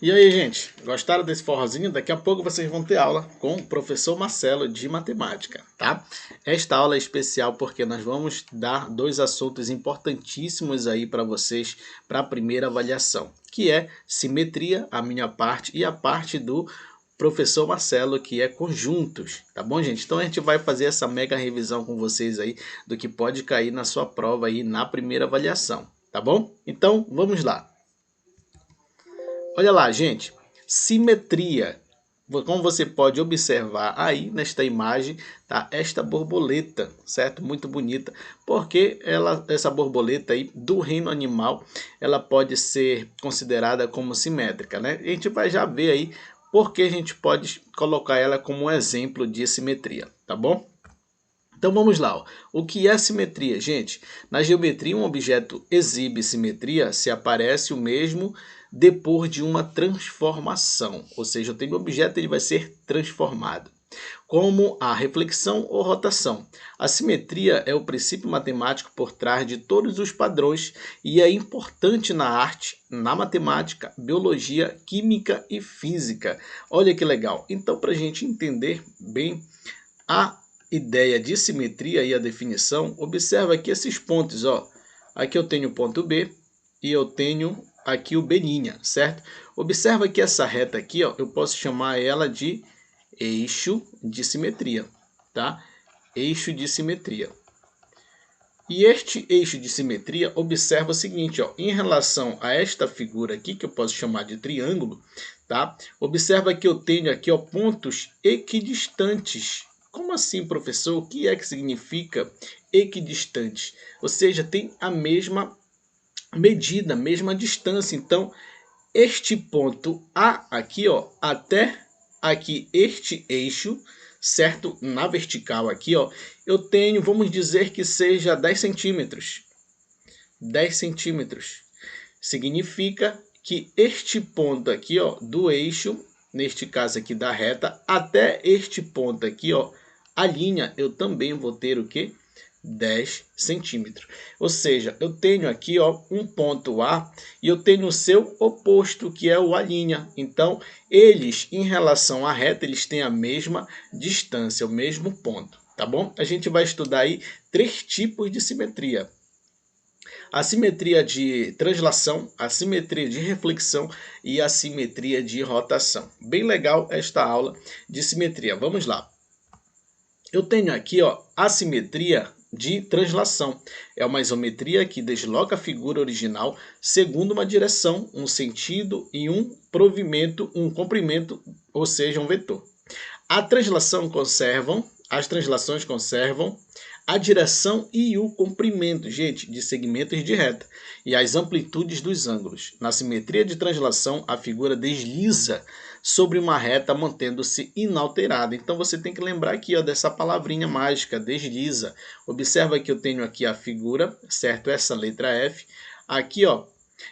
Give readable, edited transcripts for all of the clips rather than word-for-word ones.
E aí, gente, gostaram desse forrozinho? Daqui a pouco vocês vão ter aula com o professor Marcelo de matemática, tá? Esta aula é especial porque nós vamos dar dois assuntos importantíssimos aí para vocês para a primeira avaliação, que é simetria, a minha parte, e a parte do professor Marcelo, que é conjuntos, tá bom, gente? Então a gente vai fazer essa mega revisão com vocês aí do que pode cair na sua prova aí na primeira avaliação, tá bom? Então, vamos lá. Olha lá, gente, simetria. Como você pode observar aí nesta imagem, tá esta borboleta, certo? Muito bonita, porque essa borboleta aí do reino animal, ela pode ser considerada como simétrica, né? A gente vai já ver aí porque a gente pode colocar ela como um exemplo de simetria, tá bom? Então vamos lá, ó. O que é simetria, gente? Na geometria, um objeto exibe simetria se aparece o mesmo depois de uma transformação, ou seja, eu tenho um objeto, ele vai ser transformado, como a reflexão ou rotação. A simetria é o princípio matemático por trás de todos os padrões e é importante na arte, na matemática, biologia, química e física. Olha que legal. Então, para a gente entender bem a ideia de simetria e a definição, observa aqui esses pontos, ó. Aqui eu tenho o ponto B e eu tenho aqui o B', certo? Observa que essa reta aqui, ó, eu posso chamar ela de eixo de simetria, tá? Eixo de simetria. E este eixo de simetria, observa o seguinte, ó, em relação a esta figura aqui, que eu posso chamar de triângulo, tá? Observa que eu tenho aqui, ó, pontos equidistantes. Como assim, professor? O que é que significa equidistante? Ou seja, tem a mesma medida, a mesma distância. Então, este ponto A aqui, ó, até aqui este eixo, certo? Na vertical aqui, ó, eu tenho, vamos dizer que seja 10 centímetros. 10 centímetros. Significa que este ponto aqui, ó, do eixo, neste caso aqui da reta, até este ponto aqui, ó, a linha, eu também vou ter o quê? 10 centímetros. Ou seja, eu tenho aqui, ó, um ponto A e eu tenho o seu oposto, que é o A'. Então, eles, em relação à reta, eles têm a mesma distância, o mesmo ponto, tá bom? A gente vai estudar aí 3 tipos de simetria. A simetria de translação, a simetria de reflexão e a simetria de rotação. Bem legal esta aula de simetria. Vamos lá. Eu tenho aqui, ó, a simetria de translação. É uma isometria que desloca a figura original segundo uma direção, um sentido e um provimento, um comprimento, ou seja, um vetor. As translações conservam a direção e o comprimento, gente, de segmentos de reta e as amplitudes dos ângulos. Na simetria de translação, a figura desliza sobre uma reta mantendo-se inalterada. Então você tem que lembrar aqui, ó, dessa palavrinha mágica, desliza. Observa que eu tenho aqui a figura, certo? Essa letra F. Aqui, ó,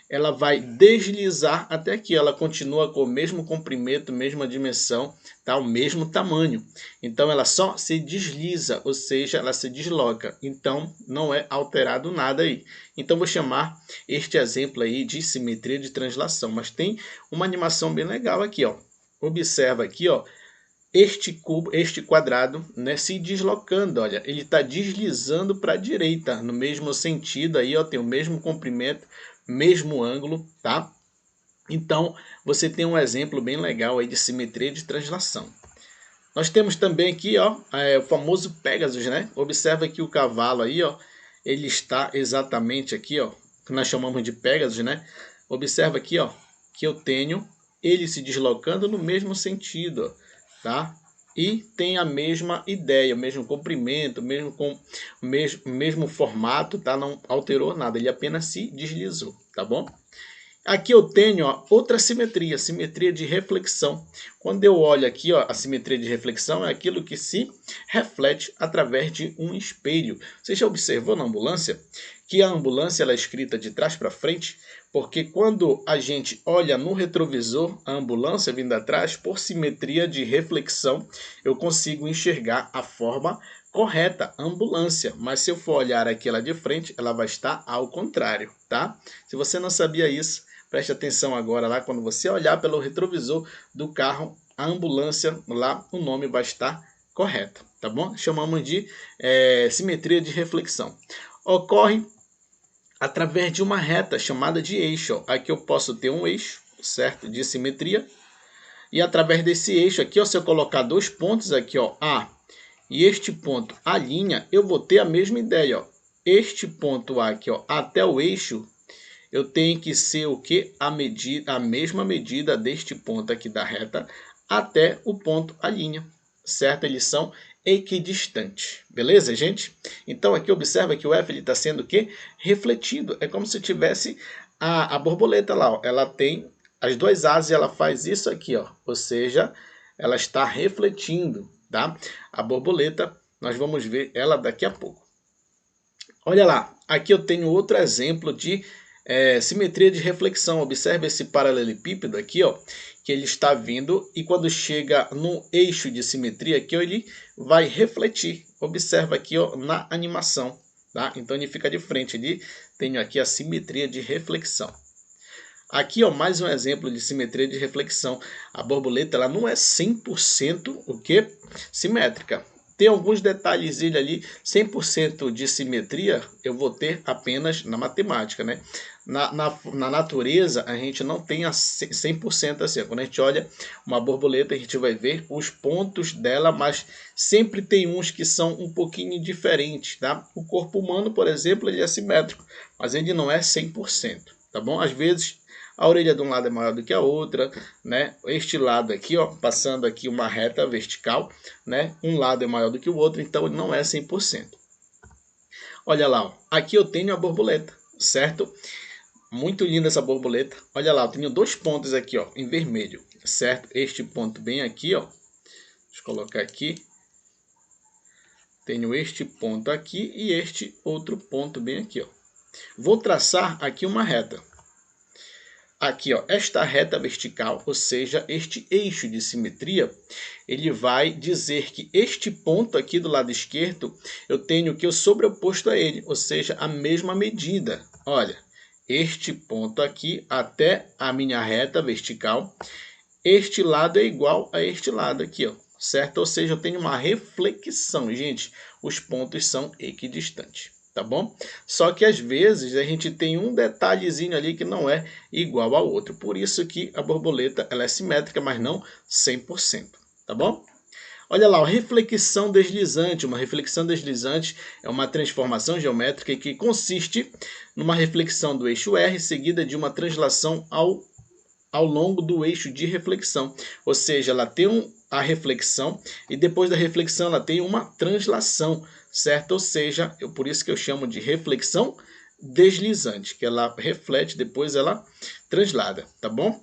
ela vai deslizar até aqui. Ela continua com o mesmo comprimento, mesma dimensão, tá? O mesmo tamanho. Então ela só se desliza, ou seja, ela se desloca. Então não é alterado nada aí. Então vou chamar este exemplo aí de simetria de translação. Mas tem uma animação bem legal aqui, ó. Observa aqui, ó, este cubo, este quadrado, né, se deslocando, olha, ele está deslizando para a direita, no mesmo sentido aí, ó, tem o mesmo comprimento, mesmo ângulo, tá? Então, você tem um exemplo bem legal aí de simetria de translação. Nós temos também aqui, ó, o famoso Pegasus, né? Observa que o cavalo aí, ó, ele está exatamente aqui, ó, que nós chamamos de Pegasus, né? Observa aqui, ó, que eu tenho ele se deslocando no mesmo sentido, ó, tá? E tem a mesma ideia, o mesmo comprimento, mesmo formato, tá? Não alterou nada, ele apenas se deslizou, tá bom? Aqui eu tenho, ó, outra simetria, simetria de reflexão. Quando eu olho aqui, ó, a simetria de reflexão é aquilo que se reflete através de um espelho. Você já observou na ambulância que a ambulância ela é escrita de trás para frente? Porque quando a gente olha no retrovisor, a ambulância vindo atrás, por simetria de reflexão, eu consigo enxergar a forma correta, ambulância. Mas se eu for olhar aqui ela de frente, ela vai estar ao contrário, tá? Se você não sabia isso, Preste atenção agora lá, quando você olhar pelo retrovisor do carro, a ambulância lá, o nome vai estar correto, tá bom? Chamamos de simetria de reflexão. Ocorre através de uma reta chamada de eixo. Aqui eu posso ter um eixo, certo? De simetria. E através desse eixo aqui, ó, se eu colocar dois pontos aqui, ó, A, e este ponto A', eu vou ter a mesma ideia, ó. Este ponto A aqui, ó, até o eixo, eu tenho que ser o que? A mesma medida deste ponto aqui da reta até o ponto A', certo? Eles são equidistantes, beleza, gente? Então aqui observa que o F está sendo o quê? Refletido. É como se tivesse a borboleta lá, ó. Ela tem as duas asas e ela faz isso aqui, ó. Ou seja, ela está refletindo, tá? A borboleta, nós vamos ver ela daqui a pouco. Olha lá, aqui eu tenho outro exemplo de simetria de reflexão. Observe esse paralelepípedo aqui, ó, que ele está vindo e quando chega no eixo de simetria aqui, ó, ele vai refletir. Observa aqui, ó, na animação, tá? Então ele fica de frente. Tenho aqui a simetria de reflexão. Aqui, ó, mais um exemplo de simetria de reflexão. A borboleta ela não é 100% o que? Simétrica. Tem alguns detalhes ali, 100% de simetria eu vou ter apenas na matemática, né? Na natureza, a gente não tem a 100% assim. Quando a gente olha uma borboleta, a gente vai ver os pontos dela, mas sempre tem uns que são um pouquinho diferentes, tá? O corpo humano, por exemplo, ele é simétrico, mas ele não é 100%, tá bom? Às vezes a orelha de um lado é maior do que a outra, né? Este lado aqui, ó, passando aqui uma reta vertical, né? Um lado é maior do que o outro, então ele não é 100%. Olha lá, ó. Aqui eu tenho a borboleta, certo? Muito linda essa borboleta. Olha lá, eu tenho dois pontos aqui, ó, em vermelho, certo? Este ponto bem aqui, ó. Deixa eu colocar aqui. Tenho este ponto aqui e este outro ponto bem aqui, ó. Vou traçar aqui uma reta. Aqui, ó, esta reta vertical, ou seja, este eixo de simetria, ele vai dizer que este ponto aqui do lado esquerdo, eu tenho que eu sobreposto a ele, ou seja, a mesma medida. Olha, este ponto aqui até a minha reta vertical, este lado é igual a este lado aqui, ó, certo? Ou seja, eu tenho uma reflexão, gente, os pontos são equidistantes. Tá bom? Só que às vezes a gente tem um detalhezinho ali que não é igual ao outro. Por isso que a borboleta ela é simétrica, mas não 100%. Tá bom? Olha lá, reflexão deslizante. Uma reflexão deslizante é uma transformação geométrica que consiste numa reflexão do eixo R seguida de uma translação ao longo do eixo de reflexão. Ou seja, ela tem a reflexão e depois da reflexão ela tem uma translação, certo? Ou seja, por isso que eu chamo de reflexão deslizante, que ela reflete, depois ela translada, tá bom?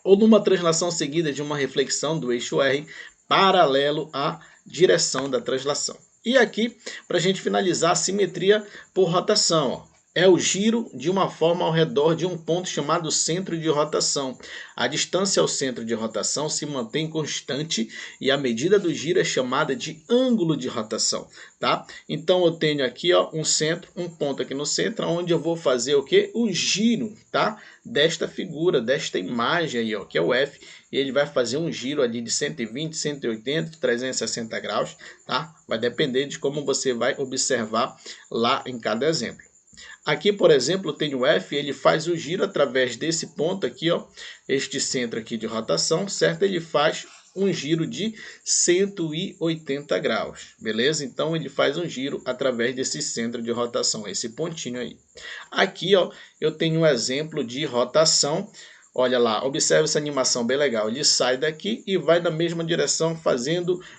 Ou numa translação seguida de uma reflexão do eixo R paralelo à direção da translação. E aqui, para a gente finalizar, a simetria por rotação, ó. É o giro de uma forma ao redor de um ponto chamado centro de rotação. A distância ao centro de rotação se mantém constante e a medida do giro é chamada de ângulo de rotação, tá? Então eu tenho aqui, ó, um centro, um ponto aqui no centro, onde eu vou fazer o quê? O giro, tá? Desta figura, desta imagem aí, ó, que é o F, e ele vai fazer um giro ali de 120, 180, 360 graus, tá? Vai depender de como você vai observar lá em cada exemplo. Aqui, por exemplo, tem o F, ele faz o giro através desse ponto aqui, ó, este centro aqui de rotação, certo? Ele faz um giro de 180 graus, beleza? Então, ele faz um giro através desse centro de rotação, esse pontinho aí. Aqui, ó, eu tenho um exemplo de rotação. Olha lá, observe essa animação bem legal. Ele sai daqui e vai na mesma direção,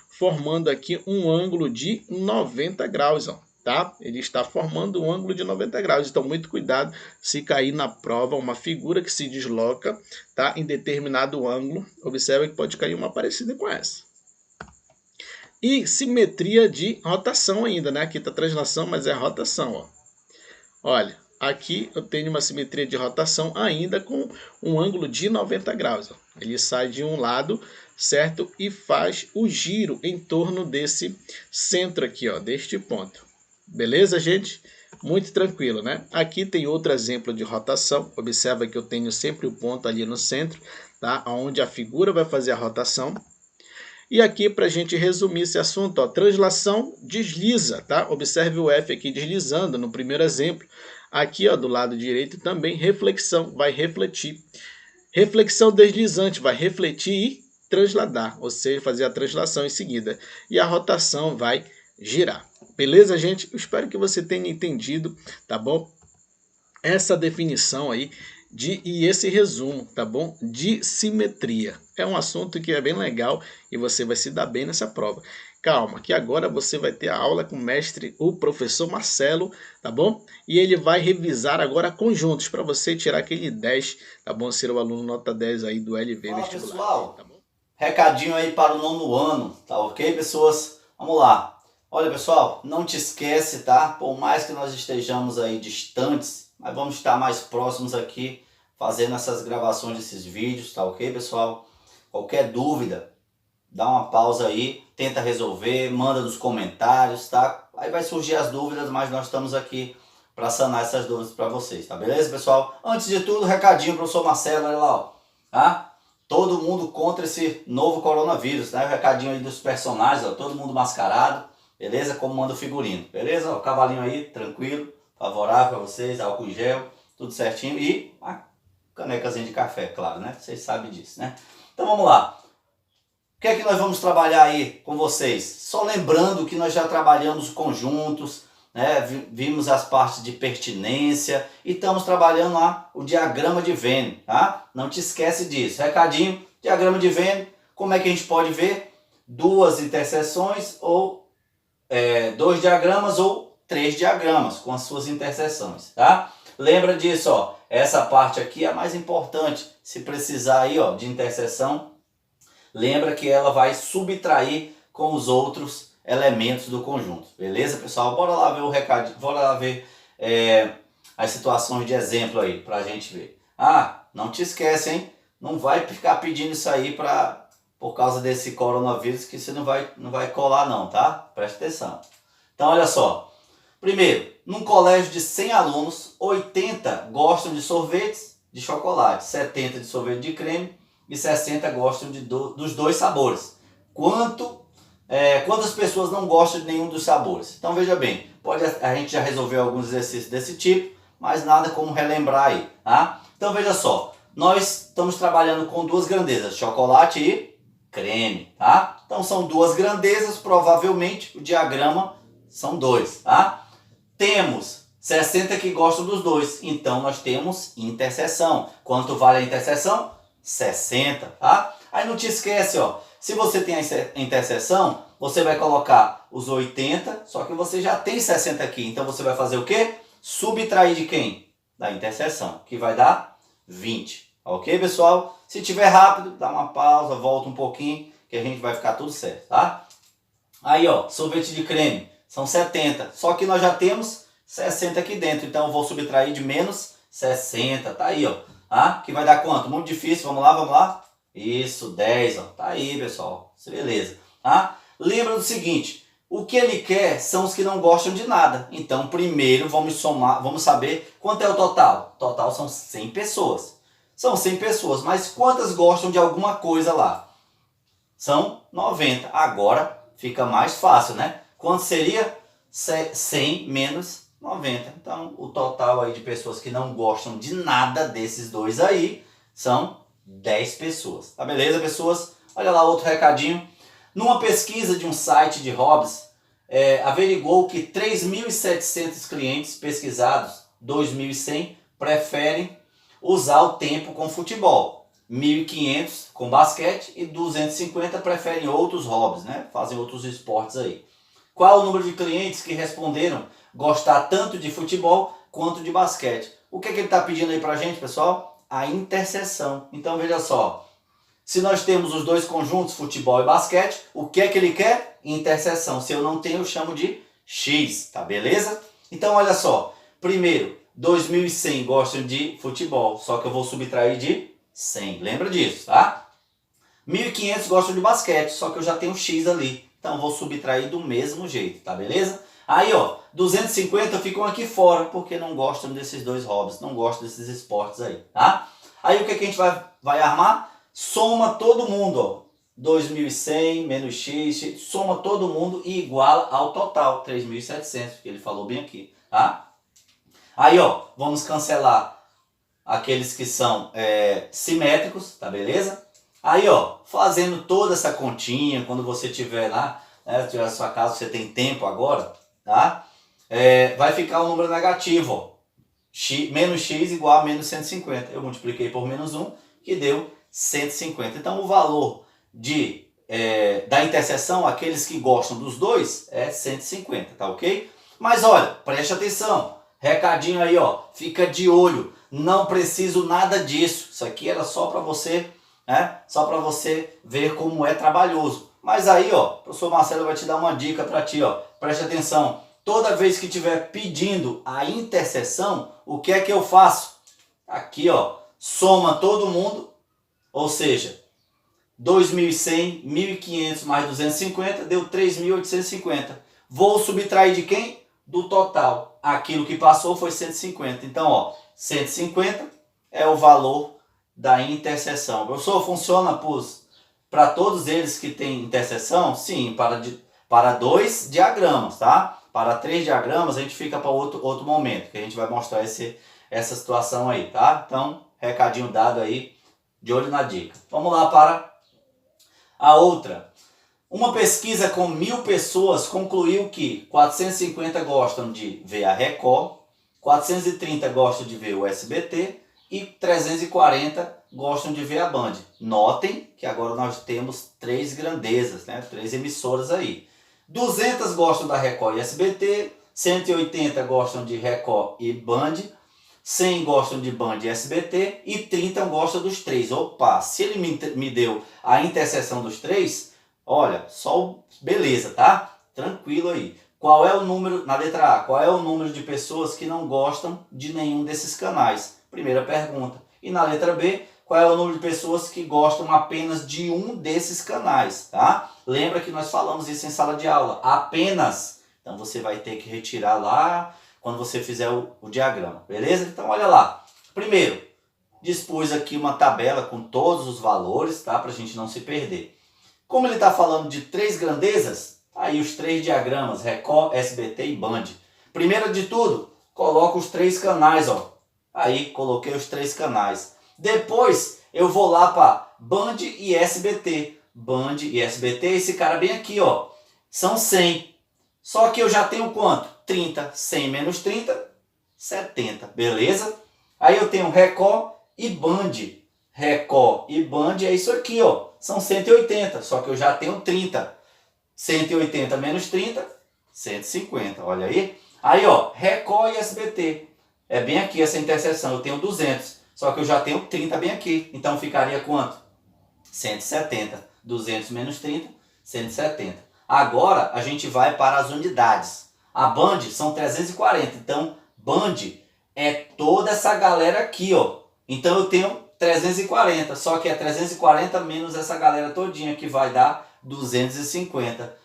formando aqui um ângulo de 90 graus, ó. Tá? Ele está formando um ângulo de 90 graus. Então, muito cuidado se cair na prova uma figura que se desloca, tá? Em determinado ângulo. Observe que pode cair uma parecida com essa. E simetria de rotação ainda, né? Aqui está translação, mas é rotação, ó. Olha, aqui eu tenho uma simetria de rotação ainda com um ângulo de 90 graus. Ó. Ele sai de um lado, certo? E faz o giro em torno desse centro aqui, ó, deste ponto. Beleza, gente? Muito tranquilo, né? Aqui tem outro exemplo de rotação. Observa que eu tenho sempre o ponto ali no centro, tá? Onde a figura vai fazer a rotação. E aqui, para a gente resumir esse assunto, ó, translação desliza, tá? Observe o F aqui deslizando no primeiro exemplo. Aqui, ó, do lado direito também, reflexão, vai refletir. Reflexão deslizante, vai refletir e transladar, ou seja, fazer a translação em seguida. E a rotação vai girar. Beleza, gente? Eu espero que você tenha entendido, tá bom? Essa definição aí e esse resumo, tá bom? De simetria. É um assunto que é bem legal e você vai se dar bem nessa prova. Calma, que agora você vai ter a aula com o mestre, o professor Marcelo, tá bom? E ele vai revisar agora conjuntos para você tirar aquele 10, tá bom? Ser o aluno nota 10 aí do LV Fala, vestibular. pessoal, Tá bom? recadinho aí para o 9º ano, tá ok, pessoas? Vamos lá. Olha, pessoal, não te esquece, tá? Por mais que nós estejamos aí distantes, mas vamos estar mais próximos aqui, fazendo essas gravações desses vídeos, tá ok, pessoal? Qualquer dúvida, dá uma pausa aí, tenta resolver, manda nos comentários, tá? Aí vai surgir as dúvidas, mas nós estamos aqui para sanar essas dúvidas para vocês, tá beleza, pessoal? Antes de tudo, recadinho, professor Marcelo, olha lá, ó, tá? Todo mundo contra esse novo coronavírus, né? O recadinho aí dos personagens, ó, todo mundo mascarado, beleza? Como manda o figurino, beleza? O cavalinho aí, tranquilo, favorável para vocês, álcool em gel, tudo certinho e a canecazinha de café, claro, né? Vocês sabem disso, né? Então vamos lá. O que é que nós vamos trabalhar aí com vocês? Só lembrando que nós já trabalhamos conjuntos, né? Vimos as partes de pertinência e estamos trabalhando lá o diagrama de Venn, tá? Não te esquece disso. Recadinho, diagrama de Venn, como é que a gente pode ver? Duas interseções ou dois diagramas ou três diagramas com as suas interseções, tá? Lembra disso, ó. Essa parte aqui é a mais importante. Se precisar aí, ó, de interseção, lembra que ela vai subtrair com os outros elementos do conjunto. Beleza, pessoal? Bora lá ver o recado, bora lá ver as situações de exemplo aí pra gente ver. Ah, não te esquece, hein? Não vai ficar pedindo isso aí por causa desse coronavírus que você não vai colar não, tá? Presta atenção. Então, olha só. Primeiro, num colégio de 100 alunos, 80 gostam de sorvetes de chocolate, 70 de sorvete de creme e 60 gostam dos dois sabores. Quantas pessoas não gostam de nenhum dos sabores? Então veja bem, a gente já resolveu alguns exercícios desse tipo, mas nada como relembrar aí, tá? Então veja só, nós estamos trabalhando com duas grandezas, chocolate e creme, tá? Então são duas grandezas, provavelmente o diagrama são dois, tá? Temos 60 que gostam dos dois, então nós temos interseção. Quanto vale a interseção? 60, tá? Aí não te esquece, ó, se você tem a interseção, você vai colocar os 80, só que você já tem 60 aqui, então você vai fazer o quê? Subtrair de quem? Da interseção, que vai dar 20, ok, pessoal? Se tiver rápido, dá uma pausa, volta um pouquinho, que a gente vai ficar tudo certo, tá? Aí, ó, sorvete de creme, são 70, só que nós já temos 60 aqui dentro, então eu vou subtrair de menos 60, tá aí, ó. Ah, que vai dar quanto? Muito difícil, vamos lá, vamos lá. Isso, 10, ó. Tá aí, pessoal. Beleza. Ah, lembra do seguinte, o que ele quer são os que não gostam de nada. Então, primeiro vamos somar, vamos saber quanto é o total. O total são 100 pessoas. São 100 pessoas, mas quantas gostam de alguma coisa lá? São 90. Agora fica mais fácil, né? Quanto seria? 100 menos 90. Então, o total aí de pessoas que não gostam de nada desses dois aí são 10 pessoas. Tá beleza, pessoas? Olha lá outro recadinho. Numa pesquisa de um site de hobbies, averigou que 3.700 clientes pesquisados, 2.100, preferem usar o tempo com futebol. 1.500 com basquete e 250 preferem outros hobbies, né? Fazem outros esportes aí. Qual o número de clientes que responderam gostar tanto de futebol quanto de basquete? O que ele está pedindo aí para a gente, pessoal? A interseção. Então veja só, se nós temos os dois conjuntos, futebol e basquete, o que é que ele quer? Interseção. Se eu não tenho, eu chamo de X, tá beleza? Então olha só, primeiro, 2.100 gostam de futebol, só que eu vou subtrair de 100, lembra disso, tá? 1.500 gostam de basquete, só que eu já tenho X ali. Então vou subtrair do mesmo jeito, tá beleza? Aí, ó, 250 ficam aqui fora, porque não gostam desses dois hobbies, não gostam desses esportes aí, tá? Aí o que a gente vai armar? Soma todo mundo, ó. 2.100 menos x, soma todo mundo e iguala ao total, 3.700, que ele falou bem aqui, tá? Aí, ó, vamos cancelar aqueles que são simétricos, tá beleza? Aí, ó, fazendo toda essa continha, quando você tiver lá, né, tiver na sua casa, você tem tempo agora, tá? Vai ficar um número negativo, ó. Menos x igual a menos 150. Eu multipliquei por menos 1, que deu 150. Então, o valor da interseção, aqueles que gostam dos dois, é 150, tá ok? Mas olha, preste atenção, recadinho aí, ó, fica de olho, não preciso nada disso. Isso aqui era só para você, né? Só para você ver como é trabalhoso. Mas aí, ó, o professor Marcelo vai te dar uma dica para ti, ó. Preste atenção. Toda vez que estiver pedindo a interseção, o que é que eu faço? Aqui, ó, soma todo mundo, ou seja, 2.100, 1.500 mais 250 deu 3.850. Vou subtrair de quem? Do total. Aquilo que passou foi 150. Então, ó, 150 é o valor da interseção. Professor, funciona para todos eles que têm interseção? Sim, para 2 diagramas, tá? Para 3 diagramas a gente fica para outro momento, que a gente vai mostrar essa situação aí, tá? Então, recadinho dado aí, de olho na dica. Vamos lá para a outra. Uma pesquisa com 1.000 pessoas concluiu que 450 gostam de ver a Record, 430 gostam de ver o SBT e 340 gostam de ver a Band. Notem que agora nós temos 3 grandezas, né? 3 emissoras aí. 200 gostam da Record e SBT, 180 gostam de Record e Band, 100 gostam de Band e SBT e 30 gostam dos 3. Opa, se ele me deu a interseção dos 3, olha, só beleza, tá? Tranquilo aí. Qual é o número, na letra A, qual é o número de pessoas que não gostam de nenhum desses canais? Primeira pergunta. E na letra B, qual é o número de pessoas que gostam apenas de um desses canais, tá? Lembra que nós falamos isso em sala de aula, apenas. Então você vai ter que retirar lá quando você fizer o diagrama, beleza? Então olha lá. Primeiro, dispus aqui uma tabela com todos os valores, tá? Para a gente não se perder. Como ele está falando de 3 grandezas, aí os 3 diagramas, Record, SBT e Band. Primeiro de tudo, coloca os 3 canais, ó. Aí coloquei os 3 canais. Depois eu vou lá para Band e SBT. Band e SBT, esse cara bem aqui, ó, são 100. Só que eu já tenho quanto? 30. 100 menos 30, 70. Beleza? Aí eu tenho Record e Band. Record e Band é isso aqui, ó. São 180. Só que eu já tenho 30. 180 menos 30, 150. Olha aí. Aí, ó, Record e SBT. É bem aqui essa interseção. Eu tenho 200. Só que eu já tenho 30 bem aqui. Então ficaria quanto? 170. 200 menos 30, 170. Agora a gente vai para as unidades. A Band são 340. Então Band é toda essa galera aqui, ó. Então eu tenho 340. Só que é 340 menos essa galera todinha, que vai dar 250.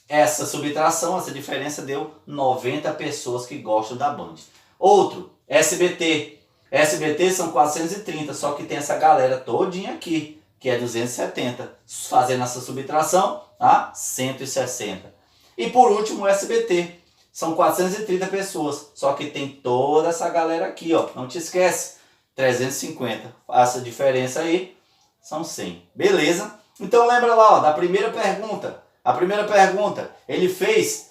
Essa subtração, essa diferença deu 90 pessoas que gostam da Band. Outro, SBT. SBT são 430, só que tem essa galera todinha aqui, que é 270. Fazendo essa subtração, tá? 160. E por último, o SBT. São 430 pessoas, só que tem toda essa galera aqui, ó. Não te esquece, 350. Faça a diferença aí, são 100. Beleza? Então lembra lá, ó, da primeira pergunta. A primeira pergunta, ele fez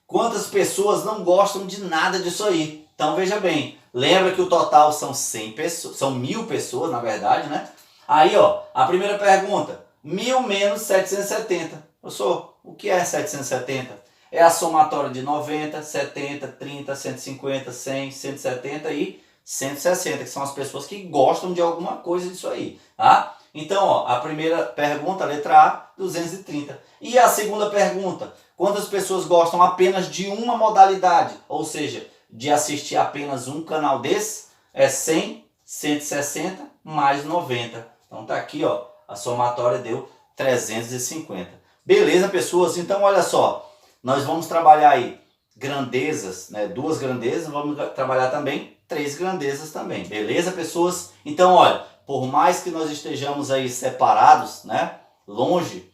quantas pessoas não gostam de nada disso aí. Então veja bem, lembra que o total são 100 pessoas, são 1.000 pessoas, na verdade, né? Aí, ó, a primeira pergunta, 1.000 menos 770. Professor, o que é 770? É a somatória de 90, 70, 30, 150, 100, 170 e 160, que são as pessoas que gostam de alguma coisa disso aí, tá? Então, ó, a primeira pergunta, letra A, 230. E a segunda pergunta, quantas pessoas gostam apenas de uma modalidade? Ou seja, de assistir apenas um canal desse? É 100, 160 mais 90. Então tá aqui, ó, a somatória deu 350. Beleza, pessoas? Então olha só, Nós vamos trabalhar aí grandezas, né? 2 grandezas, vamos trabalhar também 3 grandezas também, beleza, pessoas? Então, olha, por mais que nós estejamos aí separados, né? Longe,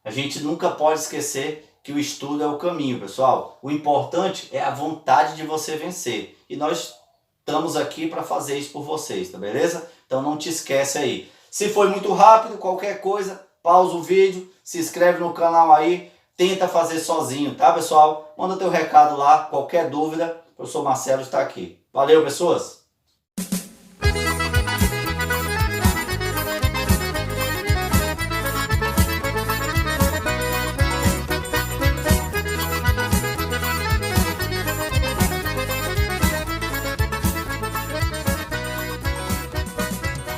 a gente nunca pode esquecer que o estudo é o caminho, pessoal. O importante é a vontade de você vencer. E nós estamos aqui para fazer isso por vocês, tá beleza? Então não te esquece aí. Se foi muito rápido, qualquer coisa, pausa o vídeo, se inscreve no canal aí, tenta fazer sozinho, tá, pessoal? Manda teu recado lá, qualquer dúvida, o professor Marcelo está aqui. Valeu, pessoas!